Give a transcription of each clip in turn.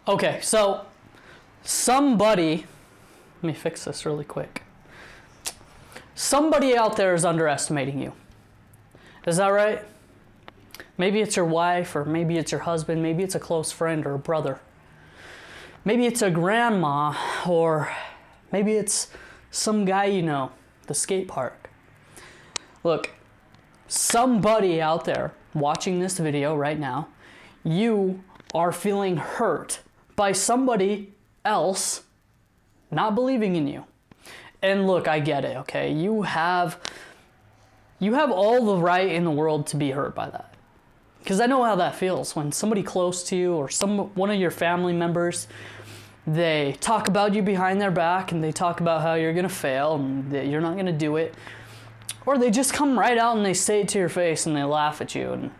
Okay, so somebody, let me fix this really quick. Somebody out there is underestimating you. Is that right? Maybe it's your wife, or maybe it's your husband, maybe it's a close friend or a brother. Maybe it's a grandma, or maybe it's some guy you know, the skate park. Look, somebody out there watching this video right now, you are feeling hurt by somebody else not believing in you. And look, I get it, okay? You have all the right in the world to be hurt by that. Because I know how that feels when somebody close to you or one of your family members, they talk about you behind their back and they talk about how you're going to fail and that you're not going to do it. Or they just come right out and they say it to your face and they laugh at you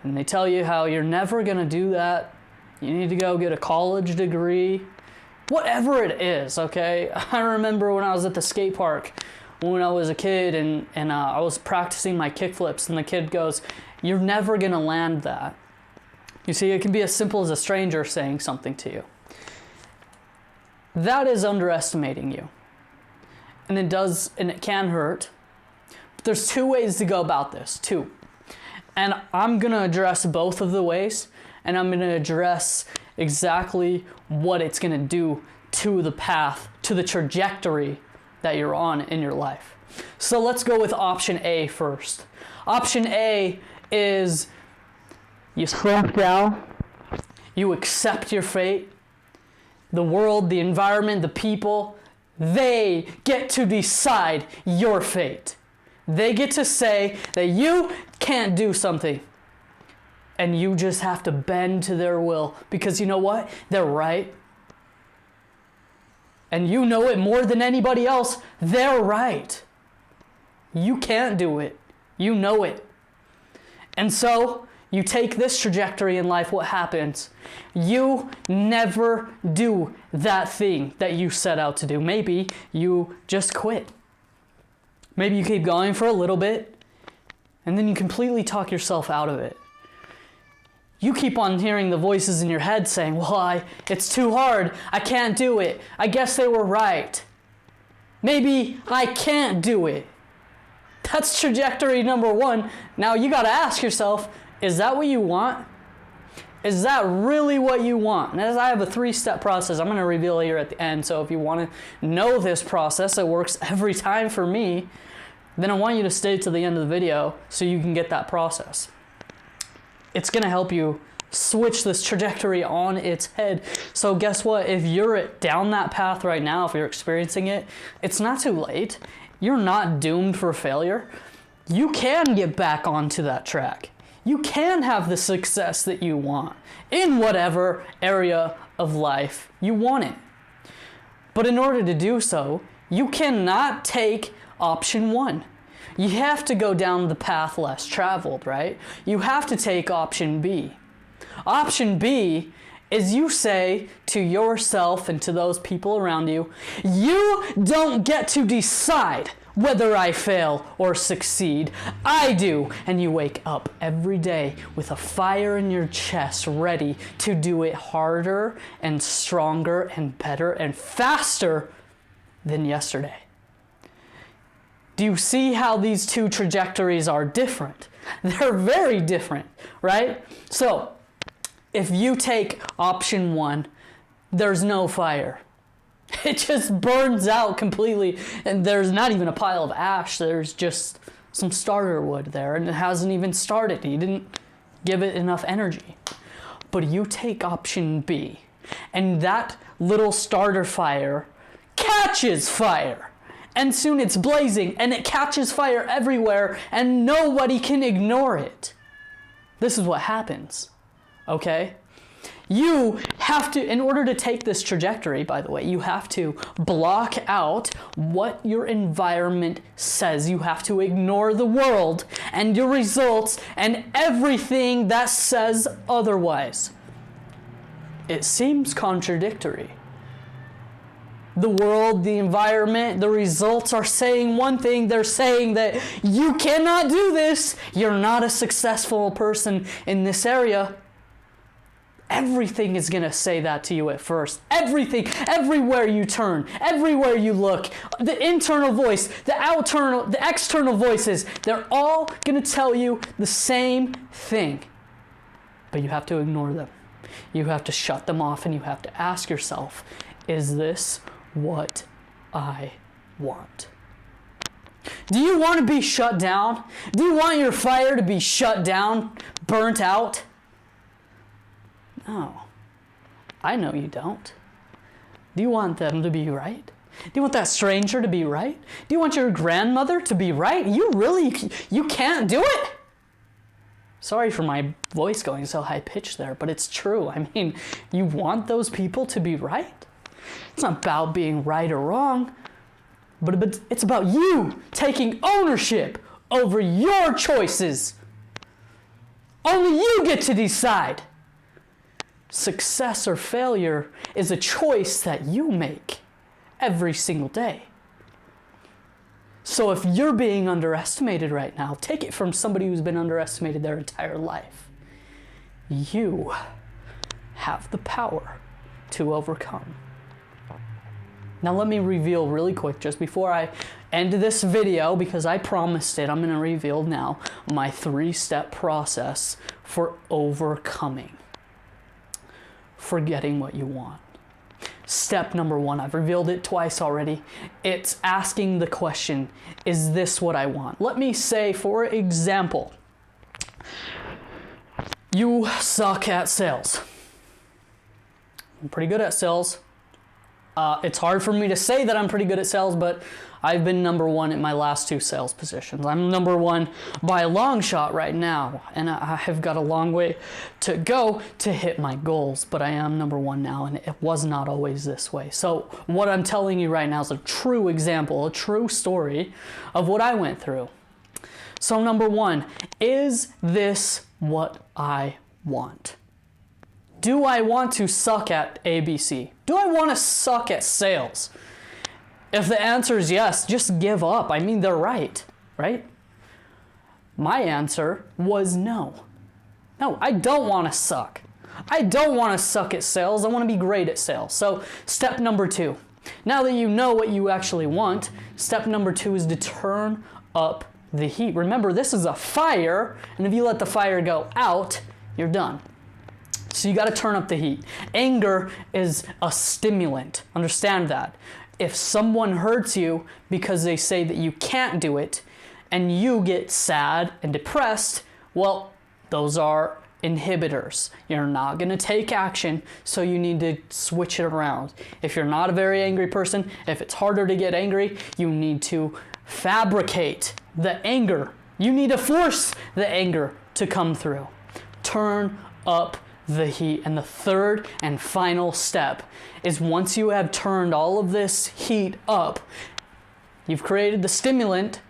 and they tell you how you're never going to do that. You need to go get a college degree. Whatever it is, okay? I remember when I was at the skate park when I was a kid and I was practicing my kickflips and the kid goes, "You're never gonna land that." You see, it can be as simple as a stranger saying something to you. That is underestimating you. And it can hurt. But there's two ways to go about this, two. And I'm gonna address both of the ways, and I'm gonna address exactly what it's gonna do to the path, to the trajectory that you're on in your life. So let's go with option A first. Option A is you slow down, you accept your fate. The world, the environment, the people, they get to decide your fate. They get to say that you can't do something. And you just have to bend to their will because you know what? They're right. And you know it more than anybody else. They're right. You can't do it. You know it. And so you take this trajectory in life, what happens? You never do that thing that you set out to do. Maybe you just quit. Maybe you keep going for a little bit and then you completely talk yourself out of it. You keep on hearing the voices in your head saying, well, it's too hard. I can't do it. I guess they were right. Maybe I can't do it. That's trajectory number one. Now you got to ask yourself, is that what you want? Is that really what you want? And as I have a 3-step process, I'm going to reveal here at the end. So if you want to know this process, it works every time for me, then I want you to stay to the end of the video so you can get that process. It's going to help you switch this trajectory on its head. So guess what? If you're down that path right now, if you're experiencing it, it's not too late. You're not doomed for failure. You can get back onto that track. You can have the success that you want in whatever area of life you want it. But in order to do so, you cannot take option one. You have to go down the path less traveled, right? You have to take option B. Option B is you say to yourself and to those people around you, you don't get to decide whether I fail or succeed. I do. And you wake up every day with a fire in your chest ready to do it harder and stronger and better and faster than yesterday. Do you see how these two trajectories are different? They're very different, right? So, if you take option one, there's no fire. It just burns out completely, and there's not even a pile of ash. There's just some starter wood there, and it hasn't even started. You didn't give it enough energy. But you take option B, and that little starter fire catches fire. And soon it's blazing, and it catches fire everywhere, and nobody can ignore it. This is what happens, okay? You have to, in order to take this trajectory, by the way, you have to block out what your environment says. You have to ignore the world and your results and everything that says otherwise. It seems contradictory. The world, the environment, the results are saying one thing. They're saying that you cannot do this. You're not a successful person in this area. Everything is going to say that to you at first. Everything, everywhere you turn, everywhere you look, the internal voice, the external voices, they're all going to tell you the same thing. But you have to ignore them. You have to shut them off, and you have to ask yourself, is this what I want? Do you want to be shut down? Do you want your fire to be shut down, burnt out? No, I know you don't. Do you want them to be right? Do you want that stranger to be right? Do you want your grandmother to be right? You can't do it? Sorry for my voice going so high-pitched there, but it's true. I mean, you want those people to be right? It's not about being right or wrong, but it's about you taking ownership over your choices. Only you get to decide. Success or failure is a choice that you make every single day. So if you're being underestimated right now, take it from somebody who's been underestimated their entire life. You have the power to overcome. Now let me reveal really quick, just before I end this video, because I promised it, I'm going to reveal now my 3-step process for overcoming forgetting what you want. Step number 1, I've revealed it twice already. It's asking the question, is this what I want? Let me say, for example, you suck at sales. I'm pretty good at sales. It's hard for me to say that I'm pretty good at sales, but I've been number 1 in my last 2 sales positions. I'm number 1 by a long shot right now, and I have got a long way to go to hit my goals, but I am number 1 now, and it was not always this way. So what I'm telling you right now is a true example, a true story of what I went through. So number 1, is this what I want? Do I want to suck at ABC? Do I want to suck at sales? If the answer is yes, just give up. I mean, they're right? My answer was no. No, I don't want to suck. I don't want to suck at sales. I want to be great at sales. So step number 2. Now that you know what you actually want, step number 2 is to turn up the heat. Remember, this is a fire, and if you let the fire go out, you're done. So you got to turn up the heat. Anger is a stimulant. Understand that. If someone hurts you because they say that you can't do it, and you get sad and depressed, well, those are inhibitors. You're not going to take action, so you need to switch it around. If you're not a very angry person, if it's harder to get angry, you need to fabricate the anger. You need to force the anger to come through. Turn up the heat. And the third and final step is, once you have turned all of this heat up, you've created the stimulant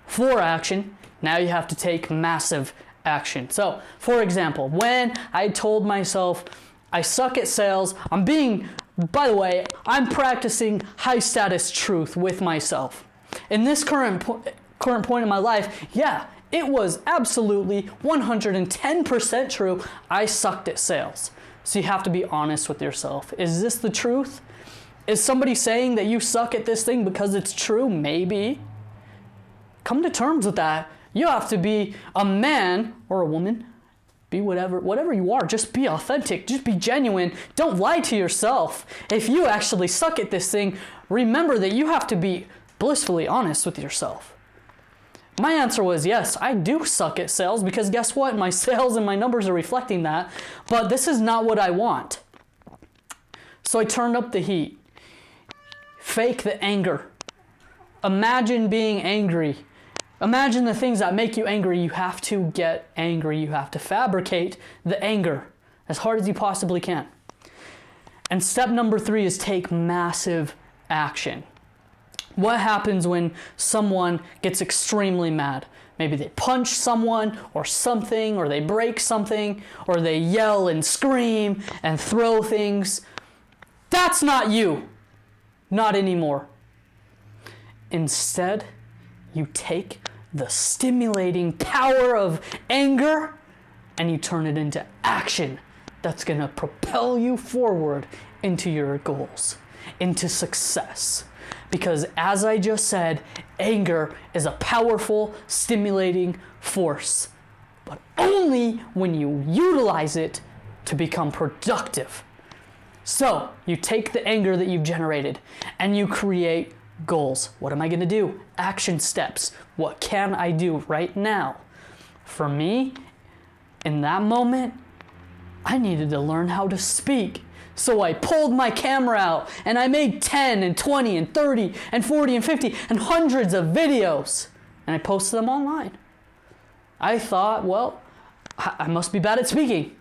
for action, now you have to take massive action. So, for example, when I told myself I suck at sales, by the way, I'm practicing high status truth with myself. In this current point in my life, yeah, it was absolutely 110% true. I sucked at sales. So you have to be honest with yourself. Is this the truth? Is somebody saying that you suck at this thing because it's true? Maybe. Come to terms with that. You have to be a man or a woman. Be whatever you are. Just be authentic. Just be genuine. Don't lie to yourself. If you actually suck at this thing, remember that you have to be blissfully honest with yourself. My answer was yes, I do suck at sales, because guess what? My sales and my numbers are reflecting that, but this is not what I want. So I turned up the heat. Fake the anger. Imagine being angry. Imagine the things that make you angry. You have to get angry. You have to fabricate the anger as hard as you possibly can. And step number 3 is take massive action. What happens when someone gets extremely mad? Maybe they punch someone or something, or they break something, or they yell and scream and throw things. That's not you. Not anymore. Instead, you take the stimulating power of anger and you turn it into action that's going to propel you forward into your goals, into success. Because as I just said, anger is a powerful, stimulating force, but only when you utilize it to become productive. So you take the anger that you've generated and you create goals. What am I going to do? Action steps. What can I do right now? For me, in that moment, I needed to learn how to speak. So I pulled my camera out and I made 10 and 20 and 30 and 40 and 50 and hundreds of videos. And I posted them online. I thought, well, I must be bad at speaking.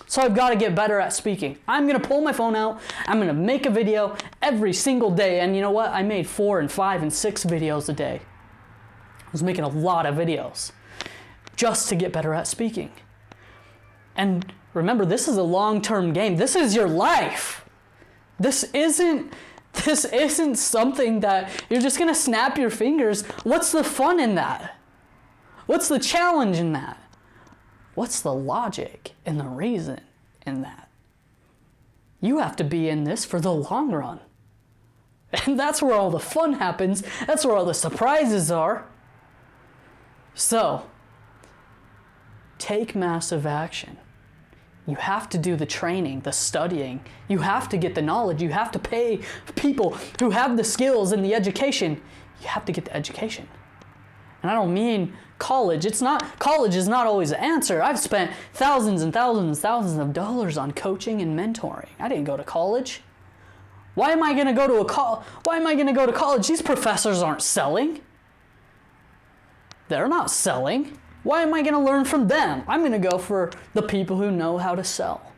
So I've got to get better at speaking. I'm going to pull my phone out. I'm going to make a video every single day. And you know what? I made 4 and 5 and 6 videos a day. I was making a lot of videos just to get better at speaking. And remember, this is a long-term game. This is your life. This isn't something that you're just going to snap your fingers. What's the fun in that? What's the challenge in that? What's the logic and the reason in that? You have to be in this for the long run. And that's where all the fun happens. That's where all the surprises are. So, take massive action. You have to do the training, the studying. You have to get the knowledge. You have to pay people who have the skills and the education. You have to get the education. And I don't mean college. College is not always the answer. I've spent thousands and thousands and thousands of dollars on coaching and mentoring. I didn't go to college. Why am I going to go to college? These professors aren't selling. They're not selling. Why am I going to learn from them? I'm going to go for the people who know how to sell.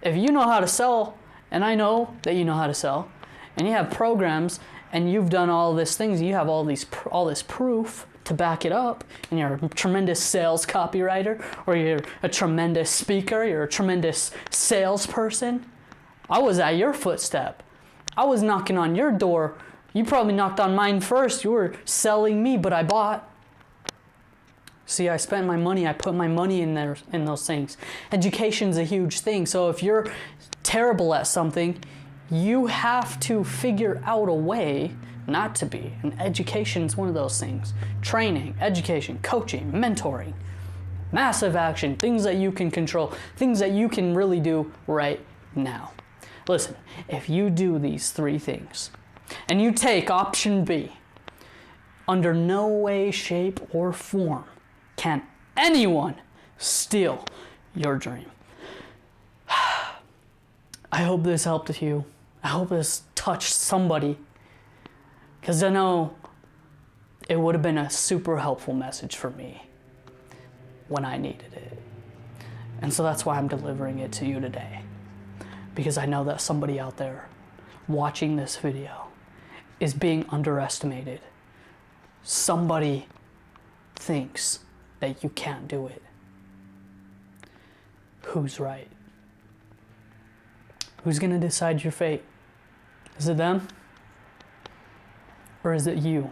If you know how to sell, and I know that you know how to sell, and you have programs, and you've done all these things, you have all this proof to back it up, and you're a tremendous sales copywriter, or you're a tremendous speaker, you're a tremendous salesperson. I was at your footstep. I was knocking on your door. You probably knocked on mine first. You were selling me, but I bought. See, I spent my money. I put my money in those things. Education's a huge thing. So if you're terrible at something, you have to figure out a way not to be. And education is one of those things. Training, education, coaching, mentoring, massive action, things that you can control, things that you can really do right now. Listen, if you do these 3 things and you take option B, under no way, shape, or form can anyone steal your dream. I hope this helped you. I hope this touched somebody, because I know it would have been a super helpful message for me when I needed it. And so that's why I'm delivering it to you today, because I know that somebody out there watching this video is being underestimated. Somebody thinks that you can't do it. Who's right? Who's going to decide your fate? Is it them? Or is it you?